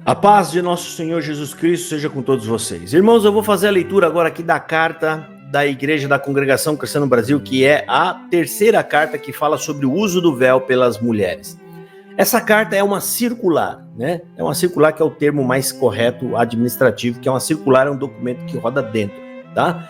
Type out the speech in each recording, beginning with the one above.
A paz de nosso Senhor Jesus Cristo seja com todos vocês. Irmãos, eu vou fazer a leitura agora aqui da carta da Igreja da Congregação Cristã no Brasil, que é a terceira carta que fala sobre o uso do véu pelas mulheres. Essa carta é uma circular, né? É uma circular que é o termo mais correto administrativo, que é uma circular, é um documento que roda dentro, tá?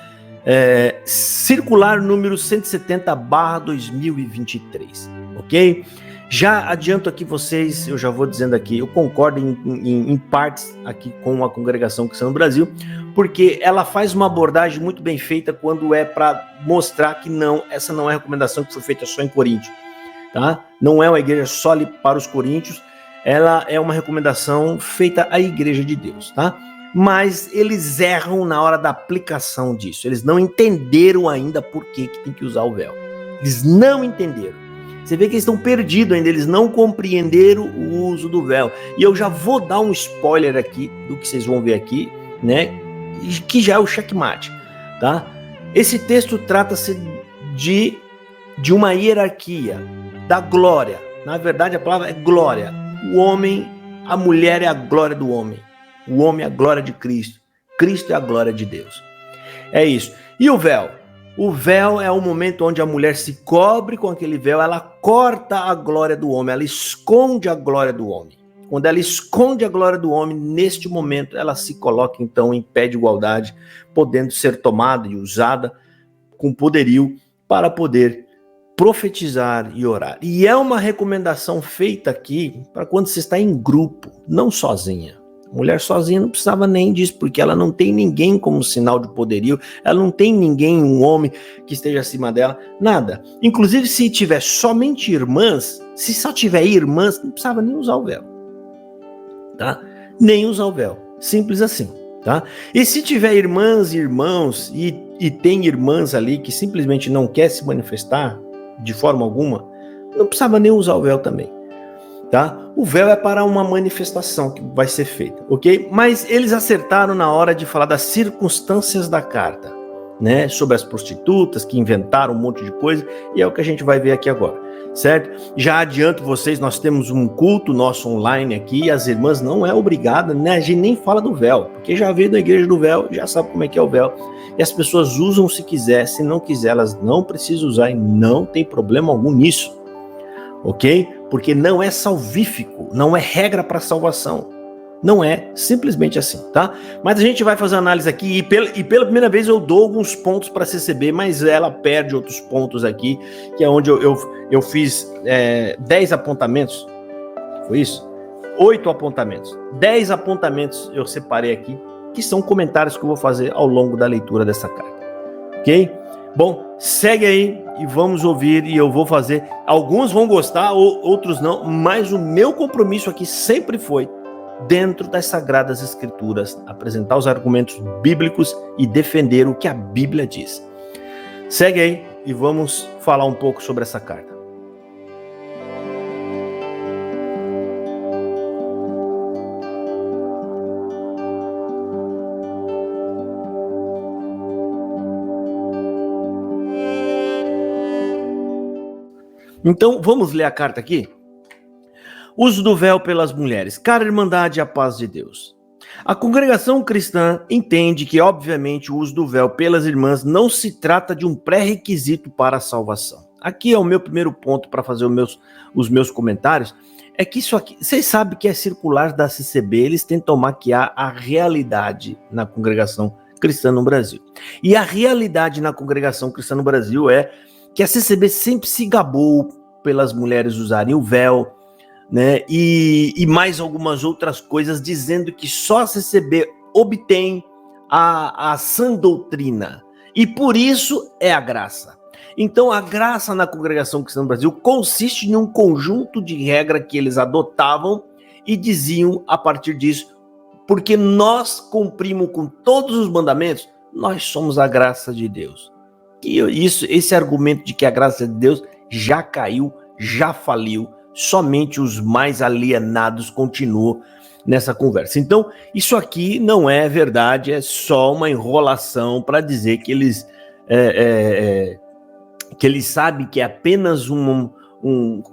Circular número 170/2023, ok? Já adianto aqui vocês, eu já vou dizendo aqui, eu concordo em partes aqui com a Congregação Cristã no Brasil, porque ela faz uma abordagem muito bem feita quando é para mostrar que essa não é a recomendação que foi feita só em Coríntio, tá? Não é uma igreja só ali para os coríntios, ela é uma recomendação feita à igreja de Deus, tá? Mas eles erram na hora da aplicação disso, eles não entenderam ainda por que tem que usar o véu, eles não entenderam. Você vê que eles estão perdidos ainda, eles não compreenderam o uso do véu. E eu já vou dar um spoiler aqui do que vocês vão ver aqui, né? Que já é o checkmate, tá? Esse texto trata-se de uma hierarquia, da glória. Na verdade, a palavra é glória. O homem, a mulher é a glória do homem. O homem é a glória de Cristo. Cristo é a glória de Deus. É isso. E o véu? O véu é o momento onde a mulher se cobre com aquele véu, ela corta a glória do homem, ela esconde a glória do homem. Quando ela esconde a glória do homem, neste momento, ela se coloca então em pé de igualdade, podendo ser tomada e usada com poderio para poder profetizar e orar. E é uma recomendação feita aqui para quando você está em grupo, não sozinha. Mulher sozinha não precisava nem disso, porque ela não tem ninguém como sinal de poderio, ela não tem ninguém, um homem que esteja acima dela, nada. Inclusive, se tiver somente irmãs, se só tiver irmãs, não precisava nem usar o véu, tá? Nem usar o véu, simples assim, tá? E se tiver irmãs e irmãos, e tem irmãs ali que simplesmente não quer se manifestar de forma alguma, não precisava nem usar o véu também. Tá? O véu é para uma manifestação que vai ser feita, ok? Mas eles acertaram na hora de falar das circunstâncias da carta, né? Sobre as prostitutas que inventaram um monte de coisa, e é o que a gente vai ver aqui agora, certo? Já adianto vocês, nós temos um culto nosso online aqui, e as irmãs não é obrigada, né? A gente nem fala do véu, porque já veio da igreja do véu, já sabe como é que é o véu, e as pessoas usam se quiser, se não quiser, elas não precisam usar, e não tem problema algum nisso, ok? Porque não é salvífico, não é regra para salvação. Não é simplesmente assim, tá? Mas a gente vai fazer uma análise aqui e pela primeira vez eu dou alguns pontos para CCB, mas ela perde outros pontos aqui, que é onde eu fiz 10 apontamentos, foi isso? 8 apontamentos. 10 apontamentos eu separei aqui, que são comentários que eu vou fazer ao longo da leitura dessa carta, ok? Bom, segue aí e vamos ouvir, e eu vou fazer, alguns vão gostar, outros não, mas o meu compromisso aqui sempre foi, dentro das Sagradas Escrituras, apresentar os argumentos bíblicos e defender o que a Bíblia diz. Segue aí e vamos falar um pouco sobre essa carta. Então, vamos ler a carta aqui? Uso do véu pelas mulheres. Cara irmandade e a paz de Deus. A congregação cristã entende que, obviamente, o uso do véu pelas irmãs não se trata de um pré-requisito para a salvação. Aqui é o meu primeiro ponto para fazer os meus comentários. É que isso aqui, vocês sabem que é circular da CCB, eles tentam maquiar a realidade na congregação cristã no Brasil. E a realidade na congregação cristã no Brasil é que a CCB sempre se gabou pelas mulheres usarem o véu, né? E mais algumas outras coisas, dizendo que só a CCB obtém a sã doutrina. E por isso é a graça. Então a graça na congregação cristã no Brasil consiste em um conjunto de regras que eles adotavam e diziam a partir disso, porque nós cumprimos com todos os mandamentos, nós somos a graça de Deus. E esse argumento de que a graça de Deus já caiu, já faliu, somente os mais alienados continuam nessa conversa. Então, isso aqui não é verdade, é só uma enrolação para dizer que eles sabem que é apenas como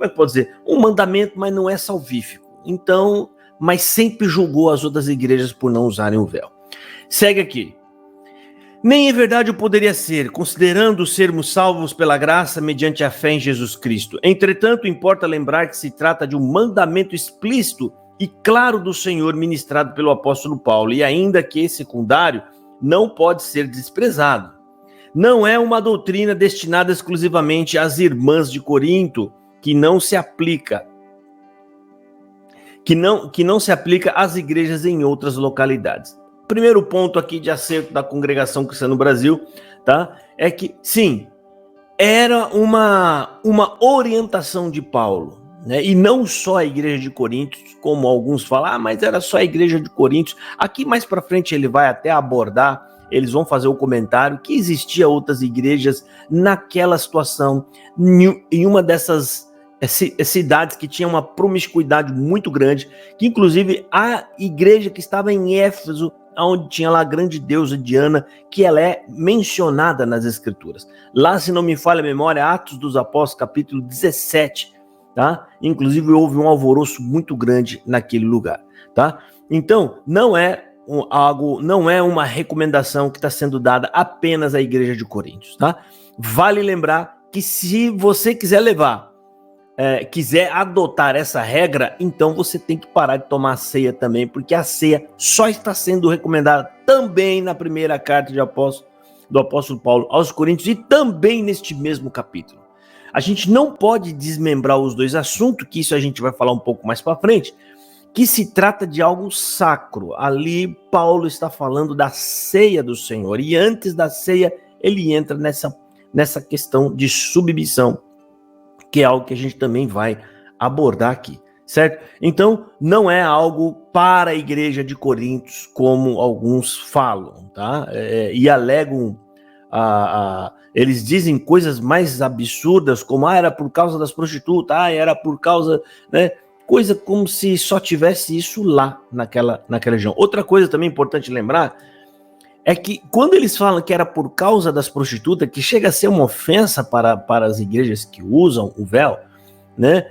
é que pode dizer? Um mandamento, mas não é salvífico. Então, mas sempre julgou as outras igrejas por não usarem o véu. Segue aqui. Nem em verdade o poderia ser, considerando sermos salvos pela graça mediante a fé em Jesus Cristo. Entretanto, importa lembrar que se trata de um mandamento explícito e claro do Senhor ministrado pelo apóstolo Paulo, e ainda que secundário, não pode ser desprezado. Não é uma doutrina destinada exclusivamente às irmãs de Corinto, que não se aplica às igrejas em outras localidades. Primeiro ponto aqui de acerto da Congregação Cristã no Brasil, tá? É que, sim, era uma orientação de Paulo, né? E não só a igreja de Corinto, como alguns falam, mas era só a igreja de Corinto. Aqui mais para frente ele vai até abordar, eles vão fazer o comentário que existia outras igrejas naquela situação, em uma dessas cidades que tinha uma promiscuidade muito grande, que inclusive a igreja que estava em Éfeso, onde tinha lá a grande deusa Diana, que ela é mencionada nas escrituras. Lá, se não me falha a memória, Atos dos Apóstolos, capítulo 17, tá? Inclusive houve um alvoroço muito grande naquele lugar, tá? Então, não é uma recomendação que está sendo dada apenas à igreja de Coríntios, tá? Vale lembrar que se você quiser quiser adotar essa regra, então você tem que parar de tomar a ceia também, porque a ceia só está sendo recomendada também na primeira carta do apóstolo Paulo aos Coríntios e também neste mesmo capítulo. A gente não pode desmembrar os dois assuntos, que isso a gente vai falar um pouco mais para frente, que se trata de algo sacro. Ali Paulo está falando da ceia do Senhor, e antes da ceia ele entra nessa questão de submissão, que é algo que a gente também vai abordar aqui, certo? Então, não é algo para a igreja de Coríntios, como alguns falam, tá? E alegam, eles dizem coisas mais absurdas, como, era por causa das prostitutas, era por causa, né? Coisa como se só tivesse isso lá, naquela região. Outra coisa também importante lembrar, é que quando eles falam que era por causa das prostitutas, que chega a ser uma ofensa para as igrejas que usam o véu, né?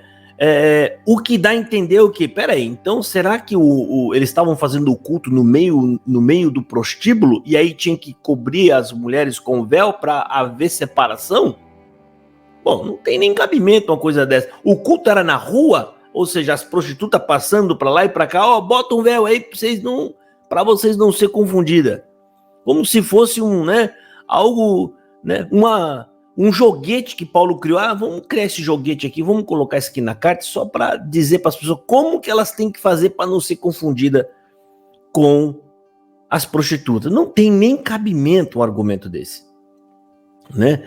O que dá a entender o que? Peraí, então será que eles estavam fazendo o culto no meio do prostíbulo e aí tinha que cobrir as mulheres com o véu para haver separação? Bom, não tem nem cabimento uma coisa dessa. O culto era na rua, ou seja, as prostitutas passando para lá e para cá, bota um véu aí para vocês não ser confundidas. Como se fosse algo, né, um joguete que Paulo criou. Vamos criar esse joguete aqui, vamos colocar isso aqui na carta só para dizer para as pessoas como que elas têm que fazer para não ser confundida com as prostitutas. Não tem nem cabimento um argumento desse, né?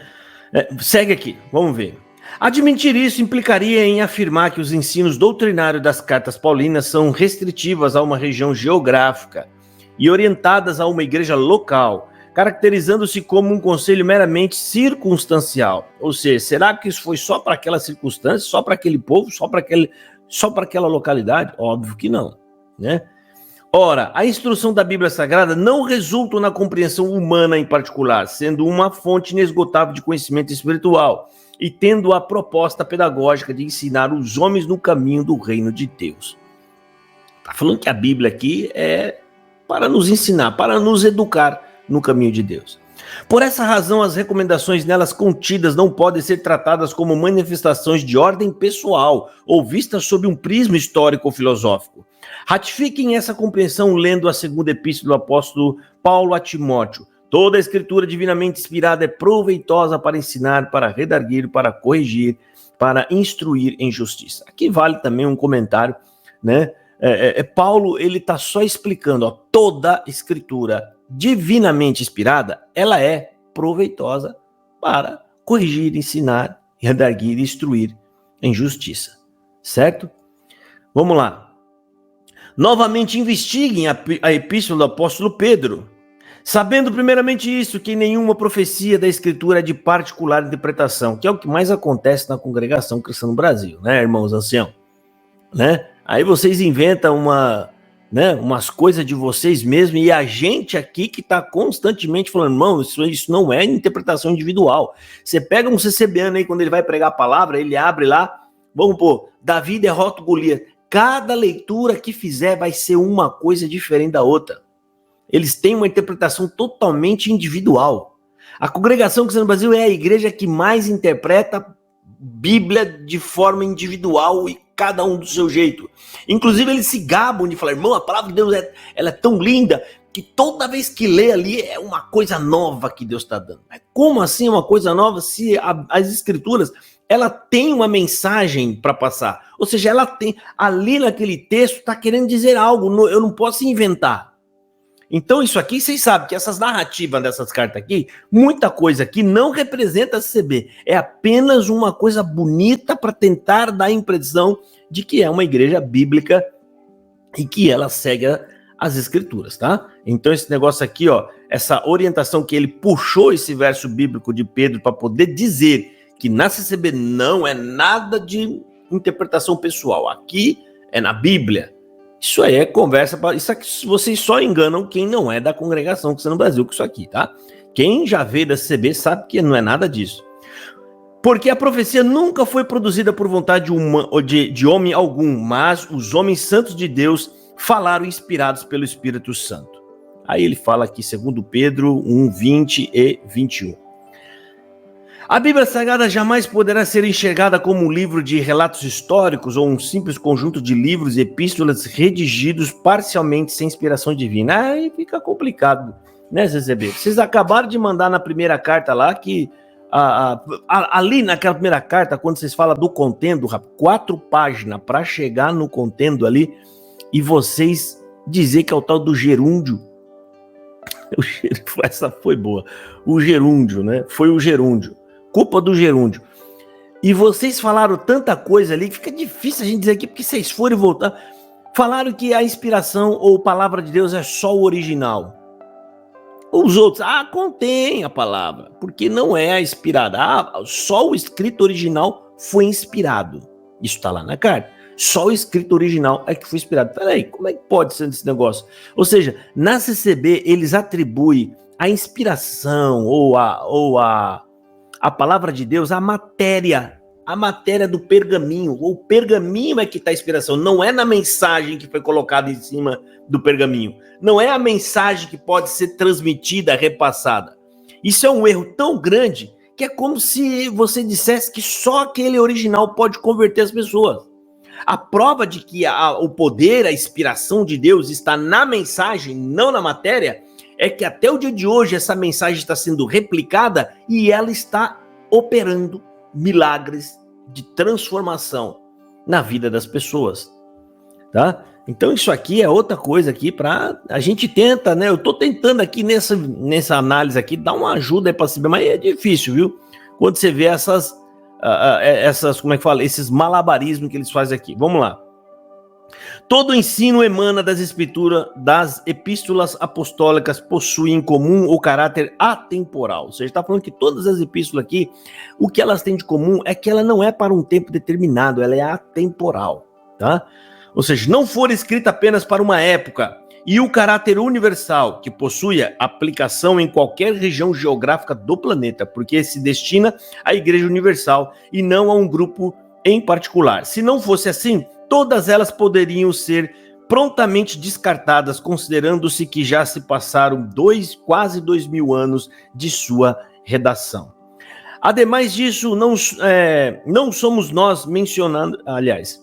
Segue aqui, vamos ver. Admitir isso implicaria em afirmar que os ensinos doutrinários das cartas paulinas são restritivas a uma região geográfica e orientadas a uma igreja local, caracterizando-se como um conselho meramente circunstancial. Ou seja, será que isso foi só para aquela circunstância, só para aquele povo, só para aquela localidade? Óbvio que não, né? Ora, a instrução da Bíblia Sagrada não resulta na compreensão humana em particular, sendo uma fonte inesgotável de conhecimento espiritual e tendo a proposta pedagógica de ensinar os homens no caminho do reino de Deus. Está falando que a Bíblia aqui é para nos ensinar, para nos educar no caminho de Deus. Por essa razão, as recomendações nelas contidas não podem ser tratadas como manifestações de ordem pessoal ou vistas sob um prisma histórico-filosófico. Ratifiquem essa compreensão lendo a segunda epístola do apóstolo Paulo a Timóteo. Toda a escritura divinamente inspirada é proveitosa para ensinar, para redarguir, para corrigir, para instruir em justiça. Aqui vale também um comentário, né? Paulo, ele está só explicando, toda escritura divinamente inspirada, ela é proveitosa para corrigir, ensinar, redarguir e instruir em justiça, certo? Vamos lá. Novamente investiguem a epístola do apóstolo Pedro, sabendo primeiramente isso, que nenhuma profecia da escritura é de particular interpretação, que é o que mais acontece na Congregação Cristã no Brasil, né, irmãos anciãos? Né? Aí vocês inventam umas coisas de vocês mesmos e a gente aqui que está constantemente falando, irmão, isso não é interpretação individual. Você pega um CCBano aí, quando ele vai pregar a palavra, ele abre lá, vamos pôr, Davi derrota o Golias. cada leitura que fizer vai ser uma coisa diferente da outra. Eles têm uma interpretação totalmente individual. A Congregação Cristã no Brasil é a igreja que mais interpreta Bíblia de forma individual e cada um do seu jeito. Inclusive eles se gabam de falar, irmão, a palavra de Deus ela é tão linda que toda vez que lê ali é uma coisa nova que Deus está dando. Mas como assim uma coisa nova se as escrituras ela tem uma mensagem para passar? Ou seja, ela tem ali naquele texto está querendo dizer algo, eu não posso inventar. Então isso aqui, vocês sabem que essas narrativas dessas cartas aqui, muita coisa aqui não representa a CCB. É apenas uma coisa bonita para tentar dar a impressão de que é uma igreja bíblica e que ela segue as escrituras, tá? Então esse negócio aqui, ó, essa orientação que ele puxou esse verso bíblico de Pedro para poder dizer que na CCB não é nada de interpretação pessoal. Aqui é na Bíblia. Isso aí é conversa para. Isso aqui, vocês só enganam quem não é da Congregação Cristã no Brasil com isso aqui, tá? Quem já veio da CCB sabe que não é nada disso. Porque a profecia nunca foi produzida por vontade de homem algum, mas os homens santos de Deus falaram inspirados pelo Espírito Santo. Aí ele fala aqui, segundo Pedro 1, 20 e 21. A Bíblia Sagrada jamais poderá ser enxergada como um livro de relatos históricos ou um simples conjunto de livros e epístolas redigidos parcialmente sem inspiração divina. Aí fica complicado, né, CCB? Vocês acabaram de mandar na primeira carta lá que ali naquela primeira carta, quando vocês falam do contendo, 4 páginas para chegar no contendo ali e vocês dizer que é o tal do gerúndio. Essa foi boa. O gerúndio, né? Foi o gerúndio. Culpa do gerúndio. E vocês falaram tanta coisa ali que fica difícil a gente dizer aqui, porque vocês foram e voltar. Falaram que a inspiração ou palavra de Deus é só o original. Os outros, contém a palavra, porque não é a inspirada. Só o escrito original foi inspirado. Isso está lá na carta. Só o escrito original é que foi inspirado. Peraí, como é que pode ser esse negócio? Ou seja, na CCB eles atribuem a inspiração ou a palavra de Deus, a matéria do pergaminho. O pergaminho é que está a inspiração, não é na mensagem que foi colocada em cima do pergaminho. Não é a mensagem que pode ser transmitida, repassada. Isso é um erro tão grande que é como se você dissesse que só aquele original pode converter as pessoas. A prova de que o poder, a inspiração de Deus está na mensagem, não na matéria, é que até o dia de hoje essa mensagem está sendo replicada e ela está operando milagres de transformação na vida das pessoas, tá? Então isso aqui é outra coisa aqui para a gente tenta, né? Eu tô tentando aqui nessa análise aqui dar uma ajuda aí para saber, mas é difícil, viu? Quando você vê essas como é que fala? Esses malabarismos que eles fazem aqui. Vamos lá. Todo ensino emana das epístolas apostólicas possuem em comum o caráter atemporal. Ou seja, está falando que todas as epístolas aqui, o que elas têm de comum é que ela não é para um tempo determinado, ela é atemporal, tá? Ou seja, não for escrita apenas para uma época, e o caráter universal, que possui aplicação em qualquer região geográfica do planeta, porque se destina à Igreja Universal e não a um grupo em particular. Se não fosse assim, todas elas poderiam ser prontamente descartadas, considerando-se que já se passaram quase 2000 anos de sua redação. Ademais disso, não somos nós mencionando, aliás,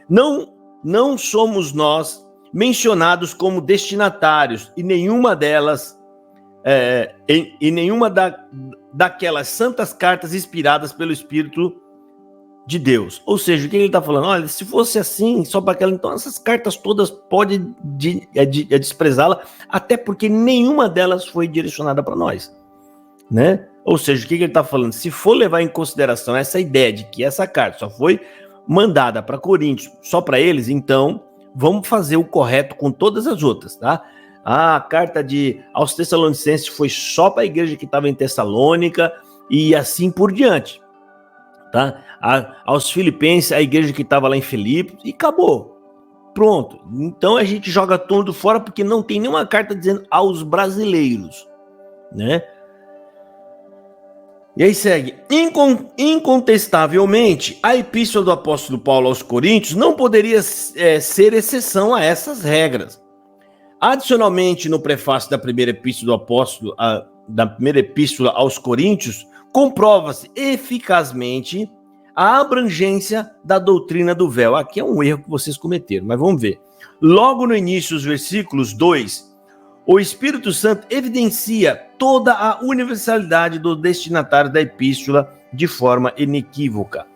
não somos nós mencionados como destinatários e nenhuma delas, daquelas santas cartas inspiradas pelo Espírito de Deus. Ou seja, o que ele está falando? Olha, se fosse assim, só para aquela, então essas cartas todas podem desprezá-la, até porque nenhuma delas foi direcionada para nós, né? Ou seja, o que ele está falando? Se for levar em consideração essa ideia de que essa carta só foi mandada para Coríntios, só para eles, então vamos fazer o correto com todas as outras, tá? A carta aos Tessalonicenses foi só para a igreja que estava em Tessalônica e assim por diante, tá? Aos Filipenses, a igreja que estava lá em Filipos, e acabou. Pronto. Então a gente joga tudo fora porque não tem nenhuma carta dizendo aos brasileiros, né? E aí segue, incontestavelmente, a epístola do apóstolo Paulo aos Coríntios não poderia ser exceção a essas regras. Adicionalmente, no prefácio da primeira epístola do apóstolo, da primeira epístola aos Coríntios, comprova-se eficazmente a abrangência da doutrina do véu. Aqui é um erro que vocês cometeram, mas vamos ver. Logo no início dos versículos 2, o Espírito Santo evidencia toda a universalidade do destinatário da epístola de forma inequívoca.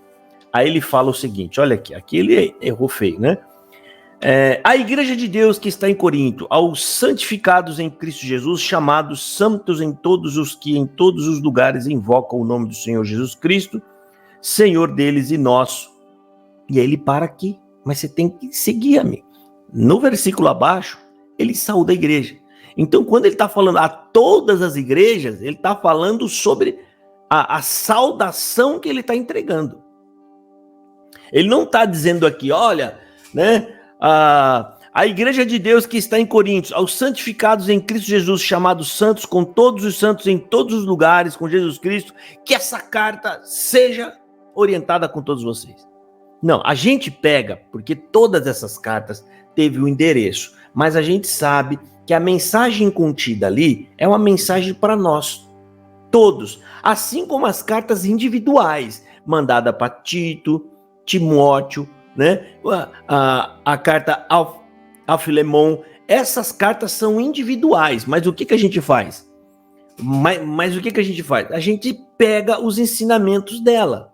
Aí ele fala o seguinte, olha aqui ele errou feio, né? A igreja de Deus que está em Corinto, aos santificados em Cristo Jesus, chamados santos em todos os que em todos os lugares invocam o nome do Senhor Jesus Cristo, Senhor deles e nosso. E aí ele para aqui, mas você tem que seguir, amigo. No versículo abaixo, ele saúda a igreja. Então, quando ele está falando a todas as igrejas, ele está falando sobre a saudação que ele está entregando. Ele não está dizendo aqui, olha, né, a igreja de Deus que está em Coríntios, aos santificados em Cristo Jesus, chamados santos, com todos os santos em todos os lugares, com Jesus Cristo, que essa carta seja orientada com todos vocês. Não, a gente pega, porque todas essas cartas teve um endereço, mas a gente sabe que a mensagem contida ali é uma mensagem para nós, todos, assim como as cartas individuais, mandada para Tito, Timóteo, né? A carta ao Filemon, essas cartas são individuais, mas o que a gente faz? Mas o que a gente faz? A gente pega os ensinamentos dela.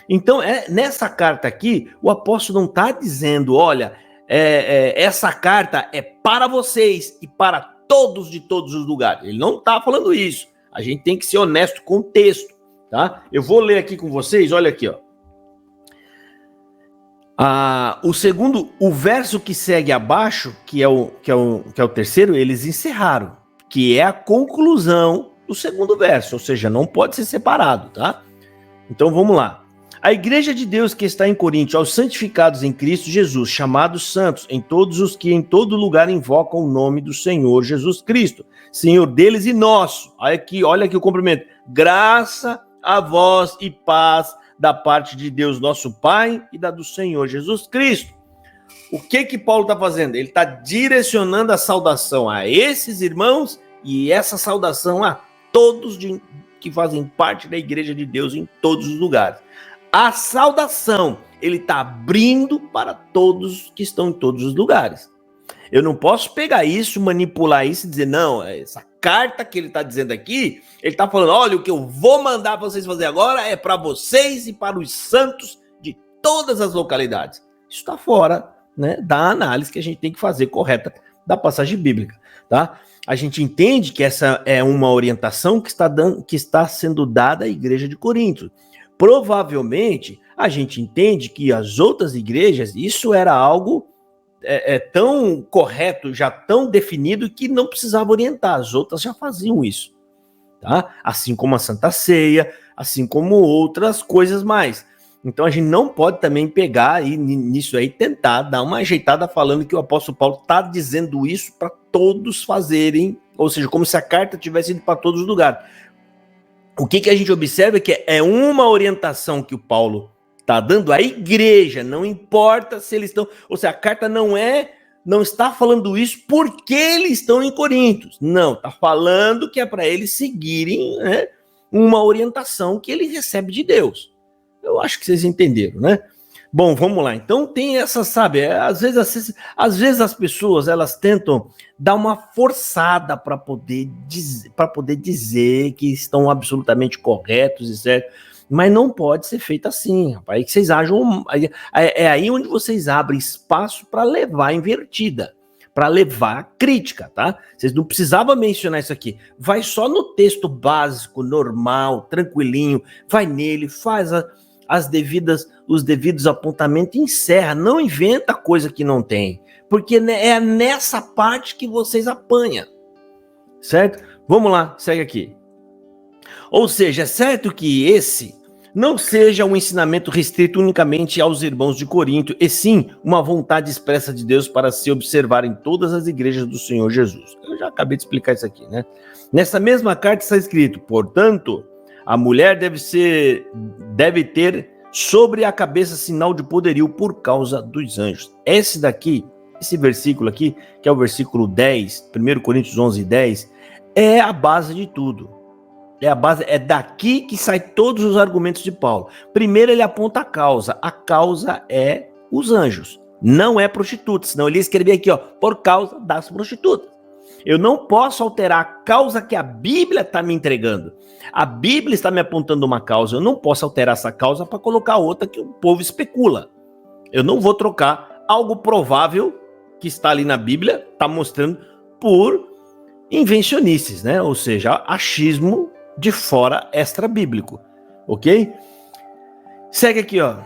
Então, nessa carta aqui, o apóstolo não está dizendo, olha, essa carta é para vocês e para todos de todos os lugares. Ele não está falando isso. A gente tem que ser honesto com o texto, tá? Eu vou ler aqui com vocês, olha aqui, ó. O verso que segue abaixo, que é o terceiro, eles encerraram, que é a conclusão do segundo verso, ou seja, não pode ser separado, tá? Então vamos lá. A igreja de Deus que está em Corinto, aos santificados em Cristo Jesus, chamados santos, em todos os que em todo lugar invocam o nome do Senhor Jesus Cristo, Senhor deles e nosso. Olha aqui o cumprimento. Graça a vós e paz da parte de Deus, nosso Pai, e da do Senhor Jesus Cristo. O que Paulo está fazendo? Ele está direcionando a saudação a esses irmãos e essa saudação a todos que fazem parte da igreja de Deus em todos os lugares. A saudação, ele está abrindo para todos que estão em todos os lugares. Eu não posso pegar isso, manipular isso e dizer, não, essa carta que ele está dizendo aqui, ele está falando, olha, o que eu vou mandar para vocês fazer agora é para vocês e para os santos de todas as localidades. Isso está fora, né, da análise que a gente tem que fazer correta da passagem bíblica, tá? A gente entende que essa é uma orientação que está sendo dada à igreja de Corinto. Provavelmente, a gente entende que as outras igrejas, isso era algo tão correto, já tão definido, que não precisava orientar. As outras já faziam isso, tá? Assim como a Santa Ceia, assim como outras coisas mais. Então, a gente não pode também pegar e nisso aí tentar dar uma ajeitada falando que o apóstolo Paulo está dizendo isso para todos fazerem, ou seja, como se a carta tivesse ido para todos os lugares. O que a gente observa é que é uma orientação que o Paulo está dando à igreja, não importa se eles estão... Ou seja, a carta não está falando isso porque eles estão em Corinto. Não, está falando que é para eles seguirem, né, uma orientação que ele recebe de Deus. Eu acho que vocês entenderam, né? Bom, vamos lá. Então tem essa, sabe, às vezes as pessoas, elas tentam dar uma forçada para poder dizer que estão absolutamente corretos e certo, mas não pode ser feito assim, rapaz. Aí que vocês acham, é aí onde vocês abrem espaço para levar a invertida, para levar a crítica, tá? Vocês não precisavam mencionar isso aqui. Vai só no texto básico, normal, tranquilinho, vai nele, faz os devidos apontamentos e encerra, não inventa coisa que não tem, porque é nessa parte que vocês apanham, certo? Vamos lá, segue aqui. Ou seja, é certo que esse não seja um ensinamento restrito unicamente aos irmãos de Corinto, e sim uma vontade expressa de Deus para se observar em todas as igrejas do Senhor Jesus. Eu já acabei de explicar isso aqui, né? Nessa mesma carta está escrito, portanto, A mulher deve ter sobre a cabeça sinal de poderio por causa dos anjos. Esse versículo aqui, que é o versículo 10, 1 Coríntios 11, 10, é a base de tudo. É daqui que saem todos os argumentos de Paulo. Primeiro ele aponta a causa é os anjos, não é prostituta, senão ele ia escrever aqui, ó, por causa das prostitutas. Eu não posso alterar a causa que a Bíblia está me entregando. A Bíblia está me apontando uma causa, eu não posso alterar essa causa para colocar outra que o povo especula. Eu não vou trocar algo provável que está ali na Bíblia, está mostrando, por invencionices, né? Ou seja, achismo de fora extra-bíblico, ok? Segue aqui, ó.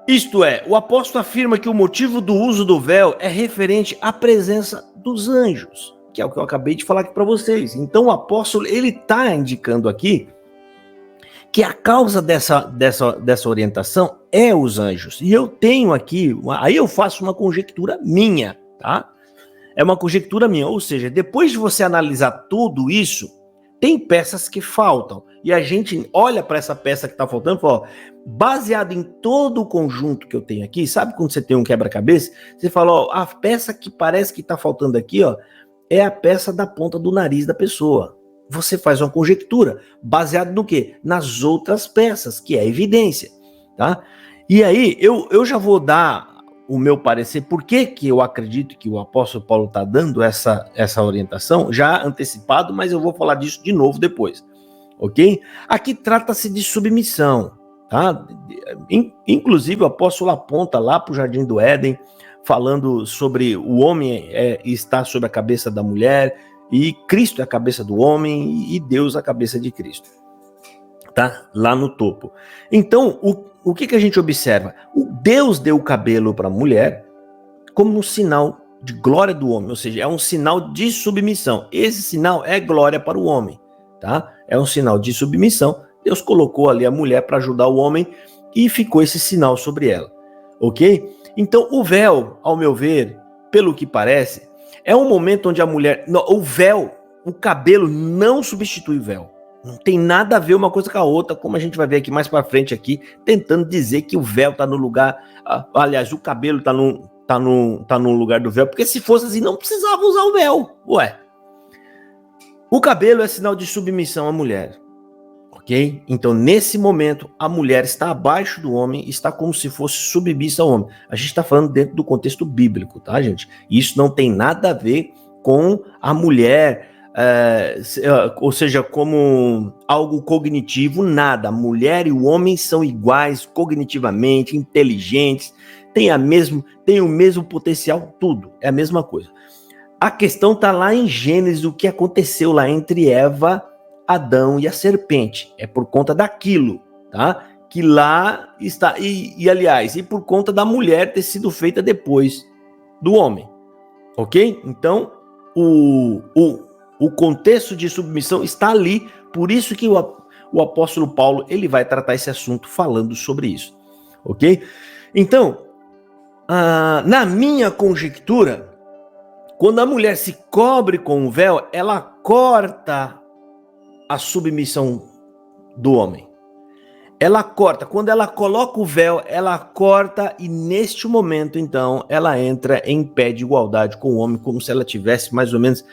Isto é, o apóstolo afirma que o motivo do uso do véu é referente à presença dos anjos, que é o que eu acabei de falar aqui para vocês. Então o apóstolo, ele está indicando aqui que a causa dessa orientação é os anjos. E eu tenho aqui, aí eu faço uma conjectura minha, tá? É uma conjectura minha, ou seja, depois de você analisar tudo isso, tem peças que faltam. E a gente olha para essa peça que está faltando e fala, ó, baseado em todo o conjunto que eu tenho aqui, sabe quando você tem um quebra-cabeça? Você fala, ó, a peça que parece que está faltando aqui, ó, é a peça da ponta do nariz da pessoa. Você faz uma conjectura, baseado no quê? Nas outras peças, que é evidência, tá? E aí, eu já vou dar o meu parecer, por que eu acredito que o apóstolo Paulo está dando essa orientação, já antecipado, mas eu vou falar disso de novo depois, ok? Aqui trata-se de submissão, tá? Inclusive o apóstolo aponta lá para o Jardim do Éden, falando sobre o homem estar sobre a cabeça da mulher, e Cristo é a cabeça do homem, e Deus a cabeça de Cristo, tá? Lá no topo. Então, o que a gente observa? O Deus deu o cabelo para a mulher como um sinal de glória do homem, ou seja, é um sinal de submissão. Esse sinal é glória para o homem, tá? É um sinal de submissão. Deus colocou ali a mulher para ajudar o homem e ficou esse sinal sobre ela, ok? Então, o véu, ao meu ver, pelo que parece, é um momento onde a mulher... o véu, o cabelo não substitui o véu. Não tem nada a ver uma coisa com a outra, como a gente vai ver aqui mais para frente aqui, tentando dizer que o véu está no lugar... aliás, o cabelo está no lugar do véu, porque se fosse assim, não precisava usar o véu. Ué. O cabelo é sinal de submissão à mulher, ok? Então, nesse momento, a mulher está abaixo do homem, está como se fosse submissa ao homem. A gente está falando dentro do contexto bíblico, tá, gente? Isso não tem nada a ver com a mulher... ou seja, como algo cognitivo, nada. A mulher e o homem são iguais cognitivamente, inteligentes, têm o mesmo potencial, tudo, é a mesma coisa. A questão está lá em Gênesis, o que aconteceu lá entre Eva, Adão e a serpente. É por conta daquilo, tá? Que lá está, aliás, e por conta da mulher ter sido feita depois do homem, ok? Então, o contexto de submissão está ali, por isso que o apóstolo Paulo ele vai tratar esse assunto falando sobre isso, ok? Então, na minha conjectura, quando a mulher se cobre com o véu, ela corta a submissão do homem. Ela corta, quando ela coloca o véu, ela corta e neste momento, então, ela entra em pé de igualdade com o homem, como se ela tivesse mais ou menos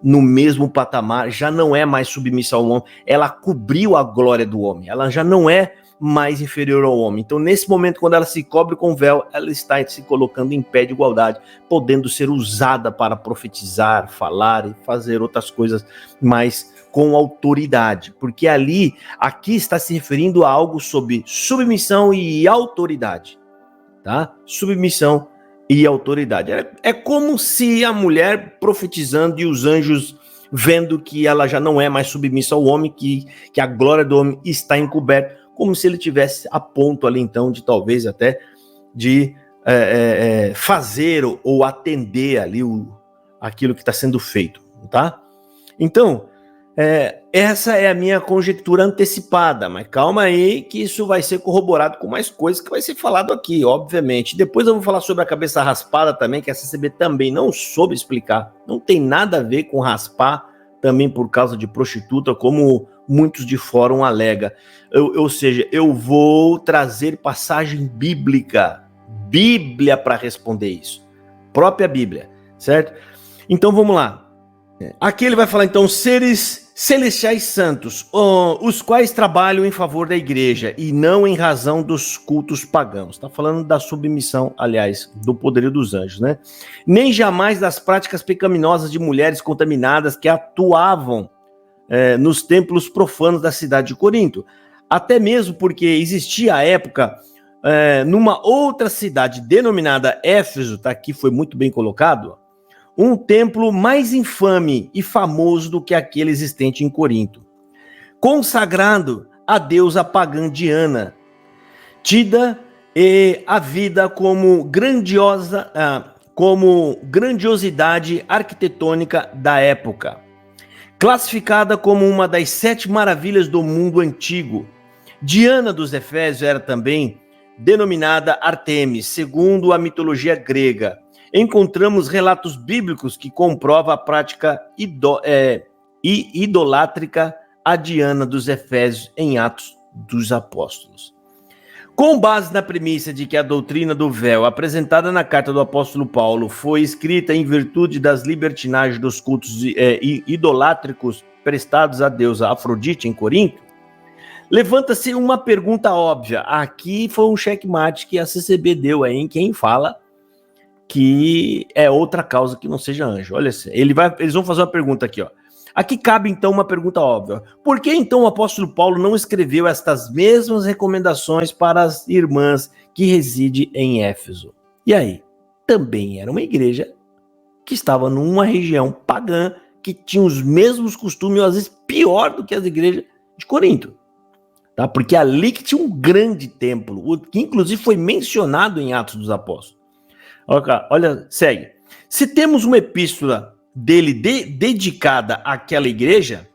no mesmo patamar, já não é mais submissa ao homem, ela cobriu a glória do homem, ela já não é mais inferior ao homem. Então, nesse momento, quando ela se cobre com o véu, ela está se colocando em pé de igualdade, podendo ser usada para profetizar, falar e fazer outras coisas, mas com autoridade, porque aqui está se referindo a algo sobre submissão e autoridade, tá? Submissão e autoridade. É como se a mulher profetizando e os anjos vendo que ela já não é mais submissa ao homem, que a glória do homem está encoberta, como se ele tivesse a ponto ali então de talvez até de fazer ou atender ali aquilo que está sendo feito, tá? Então, essa é a minha conjectura antecipada, mas calma aí que isso vai ser corroborado com mais coisas que vai ser falado aqui, obviamente. Depois eu vou falar sobre a cabeça raspada também, que a CCB também não soube explicar. Não tem nada a ver com raspar também por causa de prostituta, como muitos de fórum alega. Ou seja, eu vou trazer passagem bíblica, Bíblia para responder isso. Própria Bíblia, certo? Então vamos lá. Aqui ele vai falar então seres celestiais santos, os quais trabalham em favor da igreja e não em razão dos cultos pagãos. Está falando da submissão, aliás, do poderio dos anjos, né? Nem jamais das práticas pecaminosas de mulheres contaminadas que atuavam nos templos profanos da cidade de Corinto. Até mesmo porque existia à época, numa outra cidade denominada Éfeso, tá aqui, foi muito bem colocado, um templo mais infame e famoso do que aquele existente em Corinto, consagrado à deusa pagã Diana, tida a vida como grandiosidade arquitetônica da época, classificada como uma das 7 maravilhas do mundo antigo. Diana dos Efésios era também denominada Artemis, segundo a mitologia grega. Encontramos relatos bíblicos que comprovam a prática idolátrica a Diana dos Efésios em Atos dos Apóstolos. Com base na premissa de que a doutrina do véu apresentada na carta do apóstolo Paulo foi escrita em virtude das libertinagens dos cultos idolátricos prestados à deusa Afrodite em Corinto, levanta-se uma pergunta óbvia. Aqui foi um checkmate que a CCB deu aí em quem fala que é outra causa que não seja anjo. Olha, eles vão fazer uma pergunta aqui, ó. Aqui cabe então uma pergunta óbvia. Por que então o apóstolo Paulo não escreveu estas mesmas recomendações para as irmãs que residem em Éfeso? E aí? Também era uma igreja que estava numa região pagã, que tinha os mesmos costumes, às vezes pior do que as igrejas de Corinto. Tá? Porque ali que tinha um grande templo, que inclusive foi mencionado em Atos dos Apóstolos. Olha, segue. Se temos uma epístola dele dedicada àquela igreja,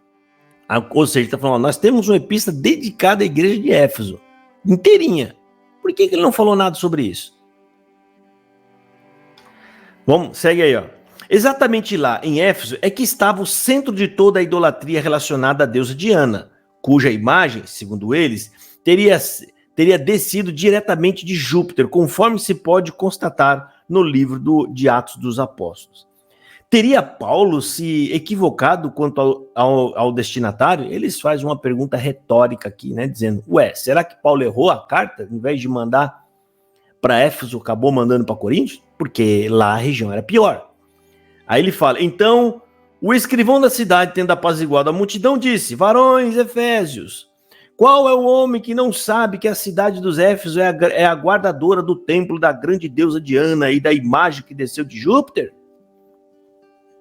ou seja, está falando, nós temos uma epístola dedicada à igreja de Éfeso, inteirinha. Por que ele não falou nada sobre isso? Vamos, segue aí, ó. Exatamente lá, em Éfeso, é que estava o centro de toda a idolatria relacionada à deusa Diana, cuja imagem, segundo eles, teria descido diretamente de Júpiter, conforme se pode constatar no livro de Atos dos Apóstolos. Teria Paulo se equivocado quanto ao destinatário? Eles fazem uma pergunta retórica aqui, né? Dizendo, será que Paulo errou a carta? Em vez de mandar para Éfeso, acabou mandando para Corinto? Porque lá a região era pior. Aí ele fala, então, o escrivão da cidade, tendo apaziguado a multidão, disse, varões efésios, qual é o homem que não sabe que a cidade dos Éfesos é a guardadora do templo da grande deusa Diana e da imagem que desceu de Júpiter?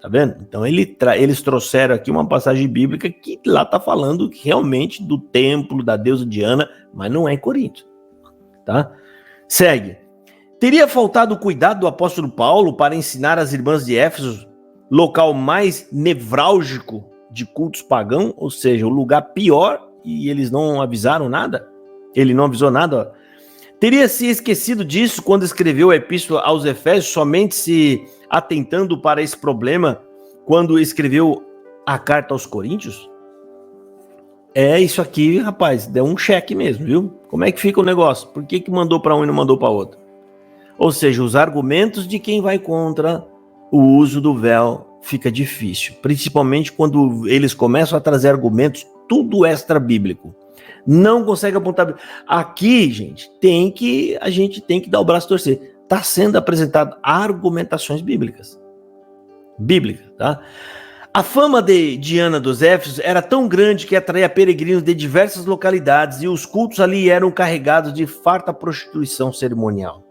Tá vendo? Então eles trouxeram aqui uma passagem bíblica que lá está falando realmente do templo da deusa Diana, mas não é em Corinto. Tá? Segue. Teria faltado o cuidado do apóstolo Paulo para ensinar as irmãs de Éfeso, local mais nevrálgico de cultos pagãos, ou seja, o lugar pior, e eles não avisaram nada? Ele não avisou nada, ó. Teria se esquecido disso quando escreveu a epístola aos Efésios, somente se atentando para esse problema quando escreveu a carta aos Coríntios? Isso aqui, rapaz, deu um cheque mesmo, viu? Como é que fica o negócio? Por que mandou para um e não mandou para outro? Ou seja, os argumentos de quem vai contra o uso do véu fica difícil, principalmente quando eles começam a trazer argumentos tudo extra bíblico. Não consegue apontar. Aqui, gente, a gente tem que dar o braço a torcer. Está sendo apresentado argumentações bíblicas. Tá? A fama de Diana dos Éfesos era tão grande que atraía peregrinos de diversas localidades e os cultos ali eram carregados de farta prostituição cerimonial.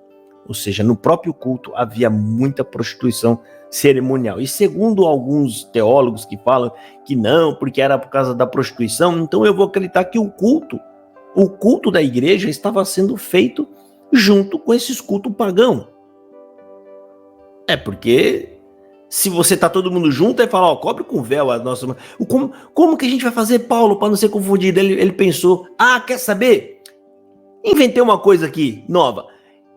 Ou seja, no próprio culto havia muita prostituição cerimonial. E segundo alguns teólogos que falam que não, porque era por causa da prostituição, então eu vou acreditar que o culto da igreja estava sendo feito junto com esses cultos pagãos. Porque se você tá todo mundo junto, aí fala, cobre com véu a nossa... Como que a gente vai fazer, Paulo, para não ser confundido? Ele pensou, quer saber? Inventei uma coisa aqui, nova.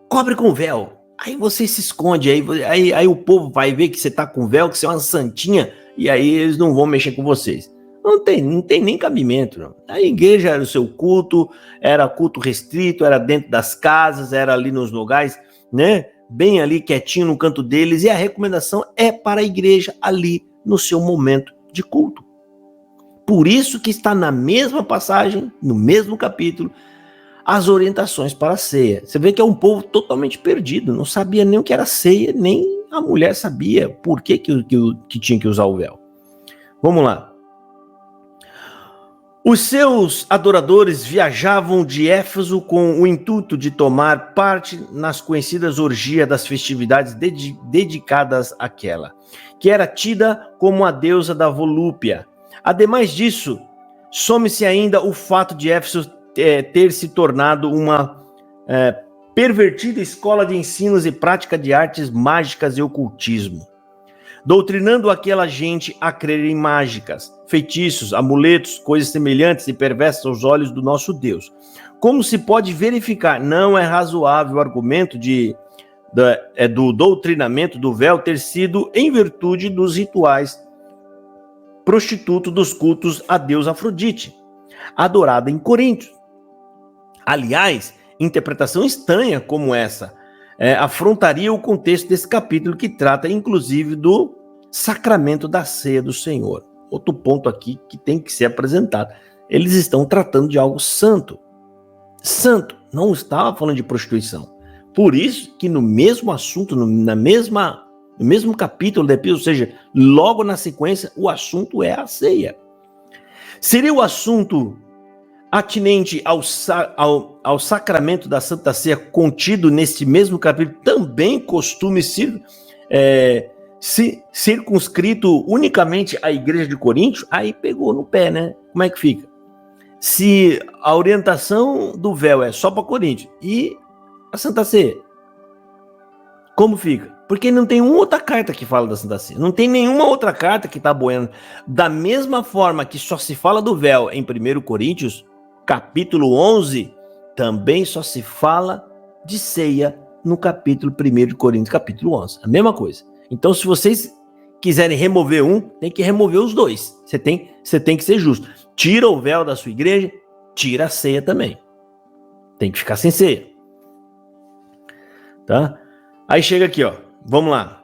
Cobre com véu. Aí você se esconde, aí o povo vai ver que você tá com véu, que você é uma santinha, e aí eles não vão mexer com vocês. Não tem nem cabimento. Não. A igreja era o seu culto, era culto restrito, era dentro das casas, era ali nos lugares, né? Bem ali quietinho no canto deles, e a recomendação é para a igreja ali no seu momento de culto. Por isso que está na mesma passagem, no mesmo capítulo, as orientações para a ceia. Você vê que é um povo totalmente perdido, não sabia nem o que era ceia, nem a mulher sabia por que tinha que usar o véu. Vamos lá. Os seus adoradores viajavam de Éfeso com o intuito de tomar parte nas conhecidas orgias das festividades dedicadas àquela, que era tida como a deusa da volúpia. Ademais disso, some-se ainda o fato de Éfeso ter se tornado uma pervertida escola de ensinos e prática de artes mágicas e ocultismo, doutrinando aquela gente a crer em mágicas, feitiços, amuletos, coisas semelhantes e perversas aos olhos do nosso Deus. Como se pode verificar, não é razoável o argumento do doutrinamento do véu ter sido em virtude dos rituais prostitutos dos cultos a Deus Afrodite, adorada em Corinto. Aliás, interpretação estranha como essa afrontaria o contexto desse capítulo, que trata inclusive do sacramento da ceia do Senhor. Outro ponto aqui que tem que ser apresentado. Eles estão tratando de algo santo. Santo, não estava falando de prostituição. Por isso que no mesmo assunto, no mesmo capítulo da epístola, ou seja, logo na sequência, o assunto é a ceia. Seria o assunto atinente ao sacramento da Santa Ceia contido neste mesmo capítulo, também costume circunscrito unicamente à igreja de Corinto? Aí pegou no pé, né? Como é que fica? Se a orientação do véu é só para Corinto e a Santa Ceia, como fica? Porque não tem uma outra carta que fala da Santa Ceia. Não tem nenhuma outra carta que está boiando. Da mesma forma que só se fala do véu em 1 Coríntios, capítulo 11, também só se fala de ceia no capítulo 1 de Coríntios, capítulo 11. A mesma coisa. Então, se vocês quiserem remover um, tem que remover os dois. Você tem que ser justo. Tira o véu da sua igreja, tira a ceia também. Tem que ficar sem ceia. Tá? Aí chega aqui, ó. Vamos lá.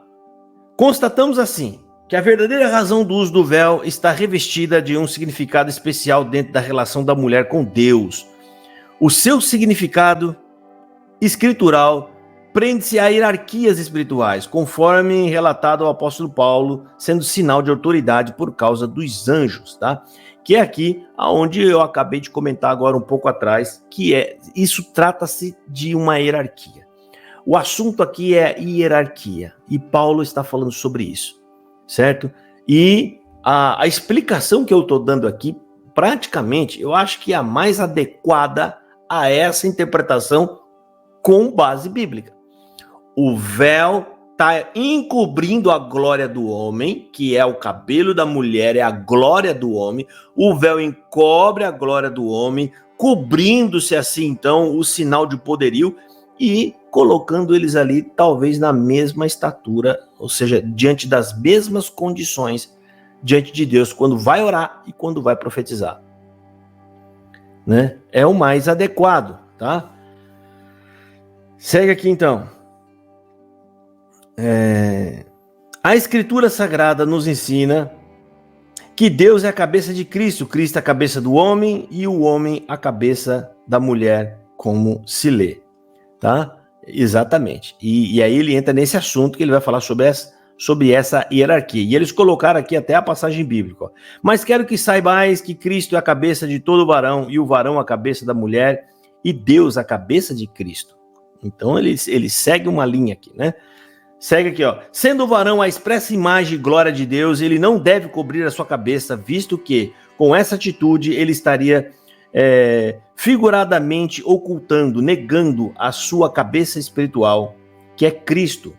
Constatamos assim que a verdadeira razão do uso do véu está revestida de um significado especial dentro da relação da mulher com Deus. O seu significado escritural prende-se a hierarquias espirituais, conforme relatado ao apóstolo Paulo, sendo sinal de autoridade por causa dos anjos, tá? Que é aqui aonde eu acabei de comentar agora um pouco atrás, que isso trata-se de uma hierarquia. O assunto aqui é hierarquia, e Paulo está falando sobre isso, certo? E a explicação que eu estou dando aqui, praticamente, eu acho que é a mais adequada a essa interpretação com base bíblica. O véu está encobrindo a glória do homem, que é o cabelo da mulher, é a glória do homem. O véu encobre a glória do homem, cobrindo-se assim, então, o sinal de poderio e colocando eles ali, talvez, na mesma estatura, ou seja, diante das mesmas condições, diante de Deus, quando vai orar e quando vai profetizar. Né? É o mais adequado, tá? Segue aqui, então. A Escritura Sagrada nos ensina que Deus é a cabeça de Cristo, Cristo é a cabeça do homem e o homem a cabeça da mulher, como se lê, tá? Exatamente. E aí ele entra nesse assunto que ele vai falar sobre essa hierarquia. E eles colocaram aqui até a passagem bíblica. Ó. Mas quero que saibais que Cristo é a cabeça de todo varão, e o varão a cabeça da mulher, e Deus a cabeça de Cristo. Então ele segue uma linha aqui, né? Segue aqui, ó. Sendo o varão a expressa imagem e glória de Deus, ele não deve cobrir a sua cabeça, visto que, com essa atitude, ele estaria figuradamente ocultando, negando a sua cabeça espiritual, que é Cristo.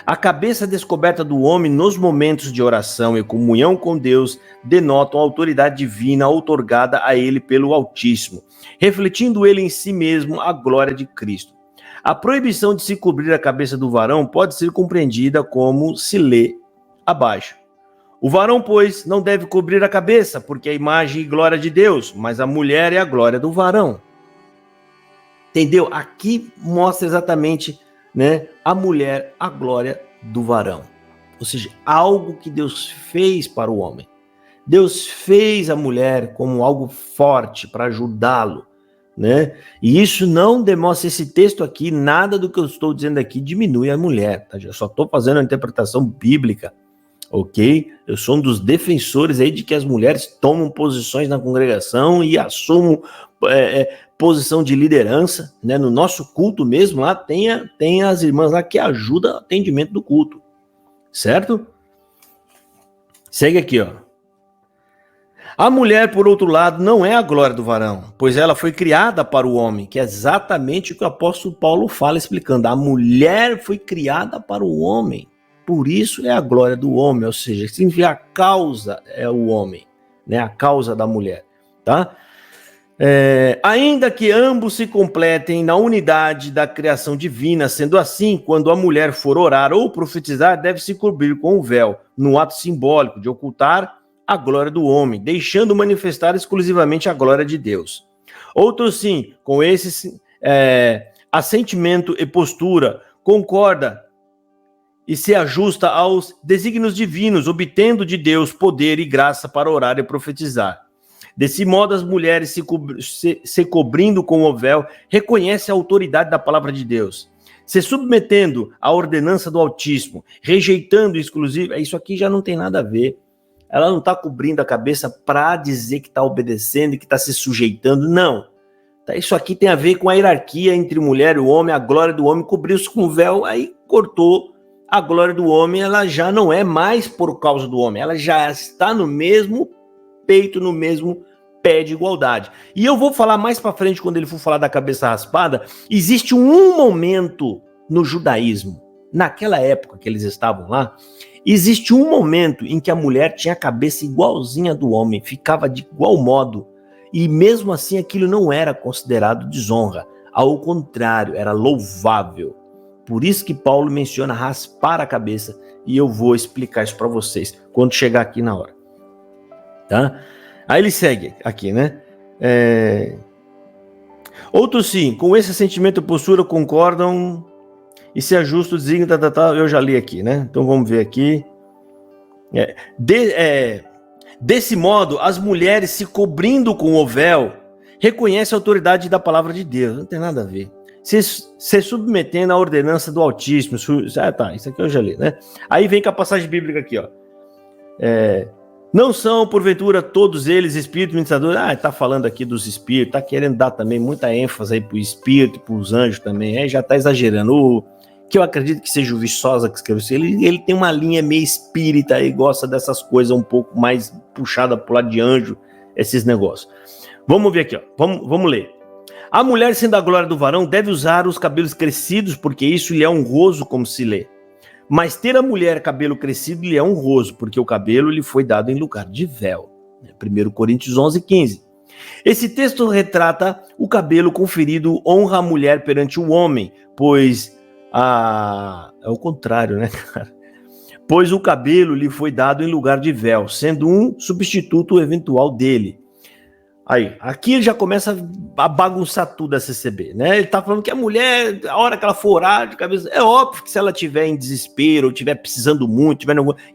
A cabeça descoberta do homem nos momentos de oração e comunhão com Deus denotam a autoridade divina outorgada a ele pelo Altíssimo, refletindo ele em si mesmo a glória de Cristo. A proibição de se cobrir a cabeça do varão pode ser compreendida como se lê abaixo. O varão, pois, não deve cobrir a cabeça, porque é a imagem e glória de Deus, mas a mulher é a glória do varão. Entendeu? Aqui mostra exatamente, né, a mulher, a glória do varão. Ou seja, algo que Deus fez para o homem. Deus fez a mulher como algo forte para ajudá-lo, né? E isso não demonstra, esse texto aqui, nada do que eu estou dizendo aqui diminui a mulher, tá? Eu só estou fazendo a interpretação bíblica, ok? Eu sou um dos defensores aí de que as mulheres tomam posições na congregação e assumam posição de liderança, né? No nosso culto mesmo, lá tem as irmãs lá que ajudam o atendimento do culto, certo? Segue aqui, ó. A mulher, por outro lado, não é a glória do varão, pois ela foi criada para o homem, que é exatamente o que o apóstolo Paulo fala explicando. A mulher foi criada para o homem, por isso é a glória do homem, ou seja, significa a causa é o homem, né? A causa da mulher, tá? Ainda que ambos se completem na unidade da criação divina, sendo assim, quando a mulher for orar ou profetizar, deve se cobrir com o véu, no ato simbólico de ocultar a glória do homem, deixando manifestar exclusivamente a glória de Deus. Outro sim, com esse assentimento e postura, concorda e se ajusta aos desígnios divinos, obtendo de Deus poder e graça para orar e profetizar. Desse modo, as mulheres se cobrindo com o véu, reconhecem a autoridade da palavra de Deus, se submetendo à ordenança do Altíssimo, rejeitando exclusivo, isso aqui já não tem nada a ver. Ela não está cobrindo a cabeça para dizer que está obedecendo e que está se sujeitando, não. Isso aqui tem a ver com a hierarquia entre mulher e o homem, a glória do homem cobriu-se com o véu, aí cortou a glória do homem, ela já não é mais por causa do homem, ela já está no mesmo peito, no mesmo pé de igualdade. E eu vou falar mais para frente, quando ele for falar da cabeça raspada, existe um momento no judaísmo, naquela época que eles estavam lá, existe um momento em que a mulher tinha a cabeça igualzinha do homem, ficava de igual modo, e mesmo assim aquilo não era considerado desonra, ao contrário, era louvável. Por isso que Paulo menciona raspar a cabeça, e eu vou explicar isso para vocês quando chegar aqui na hora. Tá? Aí ele segue aqui, né? Outros sim, com esse sentimento e postura concordam e se ajusta o desígnio, eu já li aqui, né? Então vamos ver aqui. Desse modo, as mulheres se cobrindo com o véu reconhecem a autoridade da palavra de Deus. Não tem nada a ver. Se submetendo à ordenança do Altíssimo. Isso aqui eu já li, né? Aí vem com a passagem bíblica aqui, ó. Não são, porventura, todos eles espíritos ministradores? Tá falando aqui dos espíritos, tá querendo dar também muita ênfase aí pro espírito, pros anjos também, aí já tá exagerando. Que eu acredito que seja o Viçosa que escreveu isso, ele tem uma linha meio espírita e gosta dessas coisas um pouco mais puxada pro lado de anjo, esses negócios. Vamos ver aqui, ó. Vamos ler. A mulher, sendo a glória do varão, deve usar os cabelos crescidos, porque isso lhe é honroso, como se lê. Mas ter a mulher cabelo crescido lhe é honroso, porque o cabelo lhe foi dado em lugar de véu. 1 Coríntios 11:15. Esse texto retrata o cabelo conferido honra à mulher perante o homem, pois é o contrário, né, cara? Pois o cabelo lhe foi dado em lugar de véu, sendo um substituto eventual dele. Aí, aqui ele já começa a bagunçar tudo a CCB, né? Ele tá falando que a mulher, a hora que ela for orar de cabeça, é óbvio que se ela tiver em desespero, ou tiver precisando muito,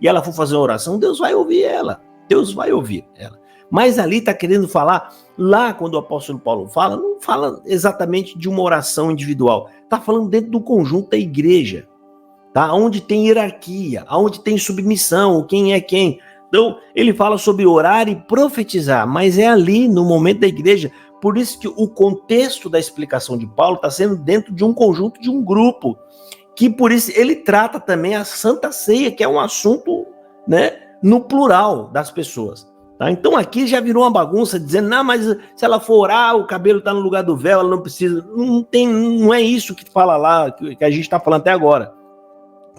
e ela for fazer uma oração, Deus vai ouvir ela. Deus vai ouvir ela. Mas ali tá querendo falar, lá quando o apóstolo Paulo fala, não fala exatamente de uma oração individual. Tá falando dentro do conjunto da igreja, tá? Onde tem hierarquia, onde tem submissão, quem é quem. Então, ele fala sobre orar e profetizar, mas é ali, no momento da igreja. Por isso que o contexto da explicação de Paulo está sendo dentro de um conjunto, de um grupo, que por isso ele trata também a Santa Ceia, que é um assunto, né, no plural das pessoas. Tá? Então aqui já virou uma bagunça, dizendo, não, mas se ela for orar, o cabelo está no lugar do véu, ela não precisa. Não é isso que fala lá, que a gente está falando até agora.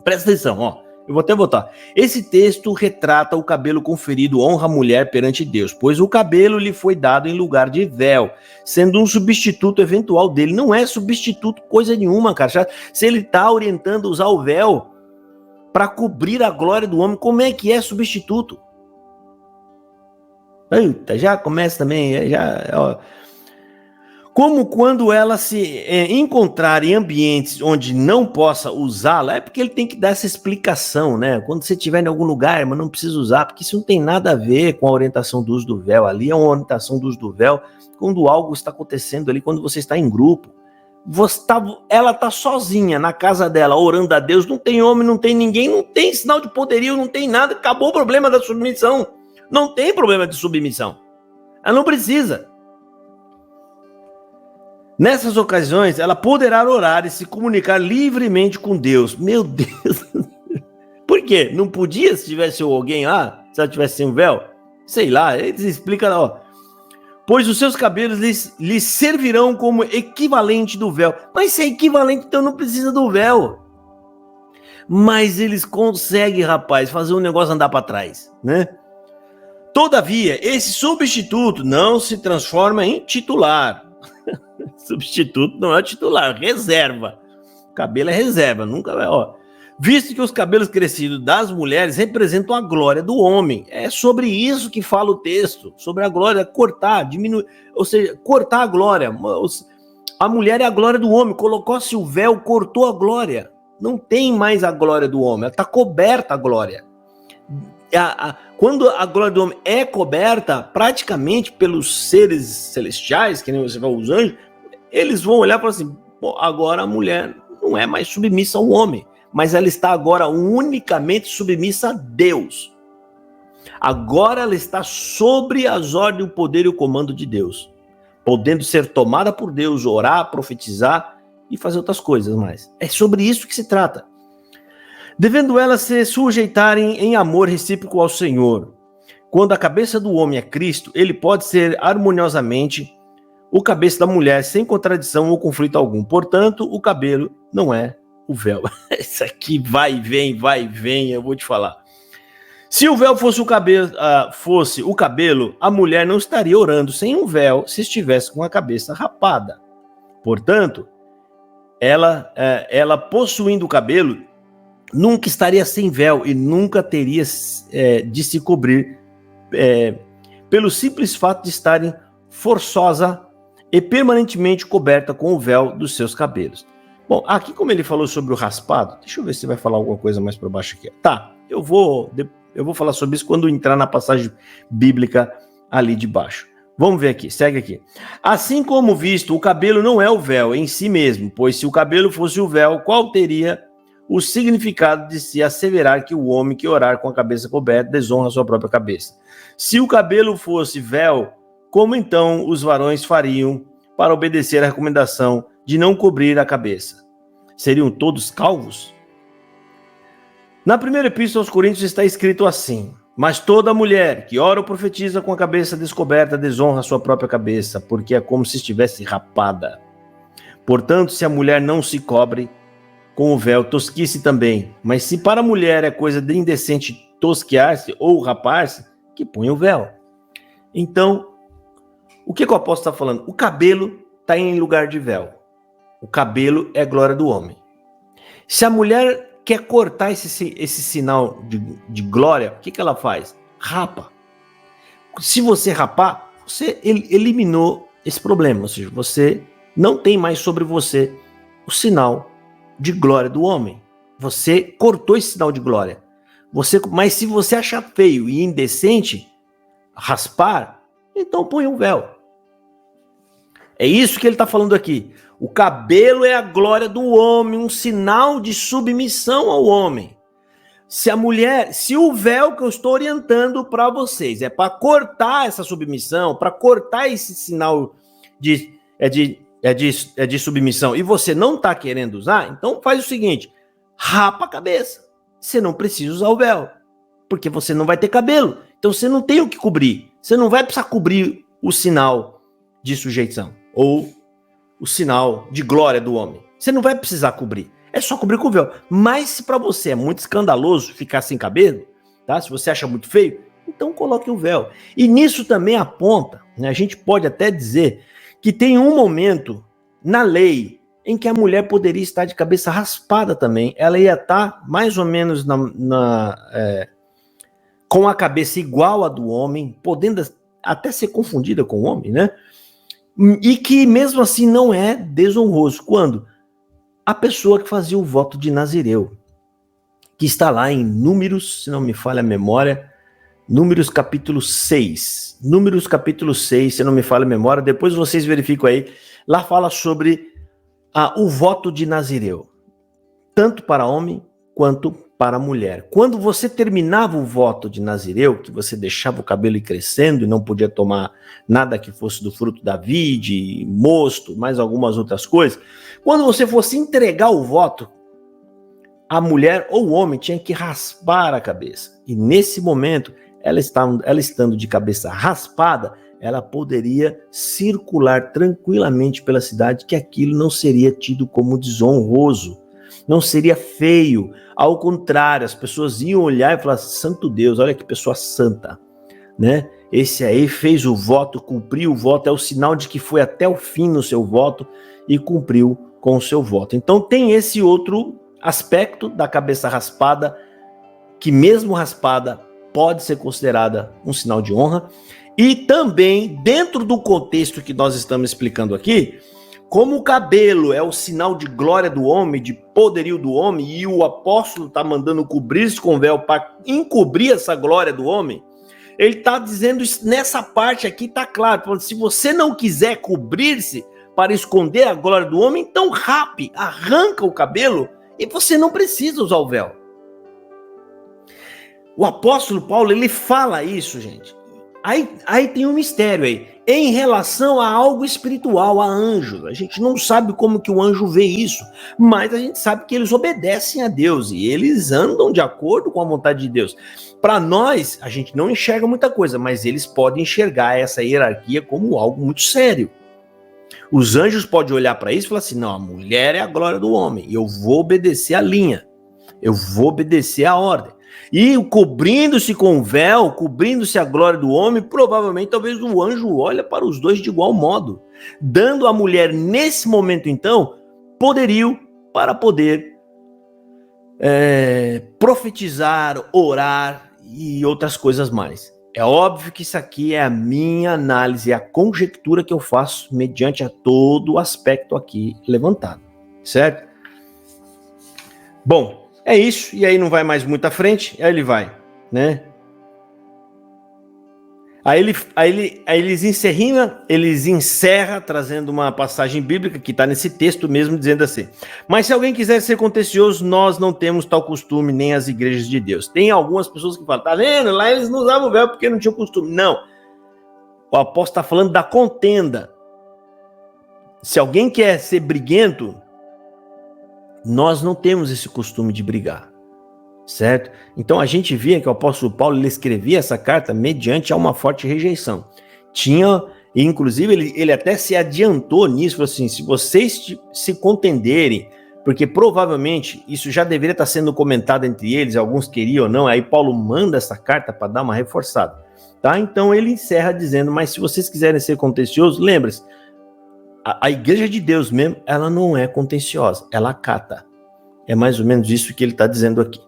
Presta atenção, ó. Eu vou até botar. Esse texto retrata o cabelo conferido honra à mulher perante Deus, pois o cabelo lhe foi dado em lugar de véu, sendo um substituto eventual dele. Não é substituto coisa nenhuma, cara. Se ele está orientando a usar o véu, para cobrir a glória do homem. Como é que é substituto? Eita, já começa também, ó. Como quando ela se encontrar em ambientes onde não possa usá-la, é porque ele tem que dar essa explicação, né? Quando você estiver em algum lugar, mas não precisa usar, porque isso não tem nada a ver com a orientação do uso do véu. Ali é uma orientação do uso do véu quando algo está acontecendo ali, quando você está em grupo. Ela está sozinha na casa dela, orando a Deus, não tem homem, não tem ninguém, não tem sinal de poderio, não tem nada, acabou o problema da submissão. Não tem problema de submissão. Ela não precisa. Nessas ocasiões, ela poderá orar e se comunicar livremente com Deus. Meu Deus! Por quê? Não podia se tivesse alguém lá? Se ela tivesse sem um véu? Sei lá, eles explicam, ó. Pois os seus cabelos lhes servirão como equivalente do véu. Mas se é equivalente, então não precisa do véu. Mas eles conseguem, rapaz, fazer um negócio andar para trás, né? Todavia, esse substituto não se transforma em titular. Substituto não é titular, reserva. Cabelo é reserva, nunca vai, ó. Visto que os cabelos crescidos das mulheres representam a glória do homem. É sobre isso que fala o texto, sobre a glória, cortar, diminuir, ou seja, cortar a glória. A mulher é a glória do homem, colocou-se o véu, cortou a glória. Não tem mais a glória do homem, ela está coberta a glória. Quando a glória do homem é coberta, praticamente pelos seres celestiais, que nem você vai os anjos, eles vão olhar e falar assim, agora a mulher não é mais submissa ao homem, mas ela está agora unicamente submissa a Deus. Agora ela está sobre as ordens, o poder e o comando de Deus, podendo ser tomada por Deus, orar, profetizar e fazer outras coisas mais. É sobre isso que se trata. Devendo elas se sujeitarem em amor recíproco ao Senhor. Quando a cabeça do homem é Cristo, ele pode ser harmoniosamente o cabeça da mulher, sem contradição ou conflito algum. Portanto, o cabelo não é o véu. Isso aqui vai e vem, eu vou te falar. Se o véu fosse o cabelo, a mulher não estaria orando sem um véu se estivesse com a cabeça rapada. Portanto, ela possuindo o cabelo, nunca estaria sem véu e nunca teria de se cobrir pelo simples fato de estarem forçosa e permanentemente coberta com o véu dos seus cabelos. Bom, aqui como ele falou sobre o raspado, deixa eu ver se vai falar alguma coisa mais para baixo aqui. Tá, eu vou falar sobre isso quando entrar na passagem bíblica ali de baixo. Vamos ver aqui, segue aqui. Assim como visto, o cabelo não é o véu em si mesmo, pois se o cabelo fosse o véu, qual teria o significado de se asseverar que o homem que orar com a cabeça coberta desonra a sua própria cabeça? Se o cabelo fosse véu, como então os varões fariam para obedecer à recomendação de não cobrir a cabeça? Seriam todos calvos? Na primeira epístola aos Coríntios está escrito assim: mas toda mulher que ora ou profetiza com a cabeça descoberta desonra a sua própria cabeça, porque é como se estivesse rapada. Portanto, se a mulher não se cobre com o véu, tosquice também. Mas se para a mulher é coisa de indecente tosquear-se ou rapar-se, que põe o véu. Então, o que o apóstolo está falando? O cabelo está em lugar de véu. O cabelo é a glória do homem. Se a mulher quer cortar esse sinal de glória, o que ela faz? Rapa. Se você rapar, você eliminou esse problema. Ou seja, você não tem mais sobre você o sinal de glória do homem. Você cortou esse sinal de glória. Mas se você achar feio e indecente, raspar, então põe um véu. É isso que ele está falando aqui. O cabelo é a glória do homem, um sinal de submissão ao homem. Se o véu que eu estou orientando para vocês é para cortar essa submissão, para cortar esse sinal de submissão, e você não está querendo usar, então faz o seguinte: rapa a cabeça. Você não precisa usar o véu, porque você não vai ter cabelo. Então você não tem o que cobrir. Você não vai precisar cobrir o sinal de sujeição ou o sinal de glória do homem. Você não vai precisar cobrir. É só cobrir com o véu. Mas se para você é muito escandaloso ficar sem cabelo, tá? Se você acha muito feio, então coloque o véu. E nisso também aponta, né? A gente pode até dizer que tem um momento na lei em que a mulher poderia estar de cabeça raspada também. Ela ia estar mais ou menos com a cabeça igual à do homem, podendo até ser confundida com o homem, né? E que mesmo assim não é desonroso. Quando? A pessoa que fazia o voto de Nazireu, que está lá em Números, se não me falha a memória, Números capítulo 6. Números capítulo 6, se não me falha a memória, depois vocês verificam aí. Lá fala sobre o voto de Nazireu, tanto para homem quanto para mulher. Quando você terminava o voto de Nazireu, que você deixava o cabelo ir crescendo e não podia tomar nada que fosse do fruto da vide, mosto, mais algumas outras coisas, quando você fosse entregar o voto, a mulher ou o homem tinha que raspar a cabeça. E nesse momento, ela estando de cabeça raspada, ela poderia circular tranquilamente pela cidade, que aquilo não seria tido como desonroso, não seria feio. Ao contrário, as pessoas iam olhar e falar: santo Deus, olha que pessoa santa, né? Esse aí fez o voto, cumpriu o voto, é o sinal de que foi até o fim no seu voto e cumpriu com o seu voto. Então tem esse outro aspecto da cabeça raspada, que mesmo raspada pode ser considerada um sinal de honra. E também, dentro do contexto que nós estamos explicando aqui, como o cabelo é o sinal de glória do homem, de poderio do homem, e o apóstolo está mandando cobrir-se com véu para encobrir essa glória do homem, ele está dizendo isso, nessa parte aqui está claro, falando, se você não quiser cobrir-se para esconder a glória do homem, então rape, arranca o cabelo e você não precisa usar o véu. O apóstolo Paulo, ele fala isso, gente. Aí tem um mistério aí, em relação a algo espiritual, a anjos. A gente não sabe como que o anjo vê isso, mas a gente sabe que eles obedecem a Deus e eles andam de acordo com a vontade de Deus. Para nós, a gente não enxerga muita coisa, mas eles podem enxergar essa hierarquia como algo muito sério. Os anjos podem olhar para isso e falar assim, não, a mulher é a glória do homem, eu vou obedecer a linha, eu vou obedecer a ordem. E cobrindo-se com o véu, cobrindo-se a glória do homem, provavelmente talvez o anjo olha para os dois de igual modo, dando à mulher nesse momento então, poderio para poder profetizar, orar e outras coisas mais. É óbvio que isso aqui é a minha análise, é a conjectura que eu faço mediante a todo o aspecto aqui levantado, certo? Bom, é isso, e aí não vai mais muito à frente, aí ele vai, né? Aí eles encerra trazendo uma passagem bíblica que está nesse texto mesmo, dizendo assim, mas se alguém quiser ser contencioso, nós não temos tal costume, nem as igrejas de Deus. Tem algumas pessoas que falam, tá vendo? Lá eles não usavam véu porque não tinham costume. Não, o apóstolo está falando da contenda. Se alguém quer ser briguento, nós não temos esse costume de brigar, certo? Então a gente via que o apóstolo Paulo ele escrevia essa carta mediante a uma forte rejeição. Inclusive ele até se adiantou nisso, falou assim, se vocês se contenderem, porque provavelmente isso já deveria estar sendo comentado entre eles, alguns queriam ou não, aí Paulo manda essa carta para dar uma reforçada, tá? Então ele encerra dizendo, mas se vocês quiserem ser contenciosos, lembre-se, a igreja de Deus mesmo, ela não é contenciosa, ela acata. É mais ou menos isso que ele está dizendo aqui.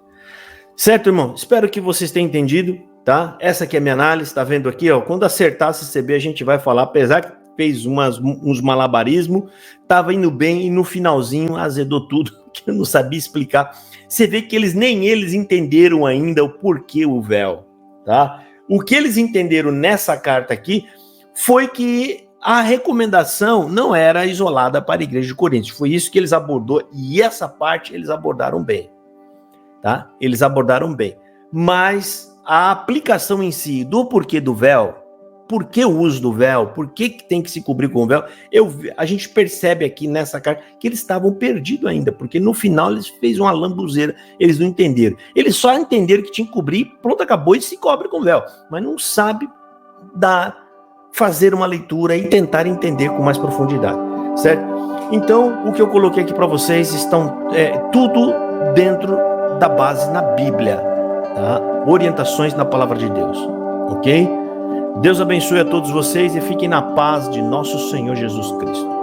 Certo, irmão? Espero que vocês tenham entendido, tá? Essa aqui é a minha análise, tá vendo aqui, ó? Quando acertar a CCB, a gente vai falar, apesar que fez uns malabarismos, tava indo bem e no finalzinho azedou tudo, que eu não sabia explicar. Você vê que nem eles entenderam ainda o porquê o véu, tá? O que eles entenderam nessa carta aqui foi que a recomendação não era isolada para a igreja de Corinto. Foi isso que eles abordou e essa parte eles abordaram bem, tá? Eles abordaram bem. Mas a aplicação em si do porquê do véu, por que o uso do véu, por que tem que se cobrir com o véu, a gente percebe aqui nessa carta que eles estavam perdidos ainda, porque no final eles fez uma lambuzeira, eles não entenderam. Eles só entenderam que tinha que cobrir, pronto, acabou e se cobre com o véu, mas não sabe fazer uma leitura e tentar entender com mais profundidade, certo? Então, o que eu coloquei aqui para vocês estão tudo dentro da base na Bíblia, tá? Orientações na palavra de Deus, ok? Deus abençoe a todos vocês e fiquem na paz de nosso Senhor Jesus Cristo.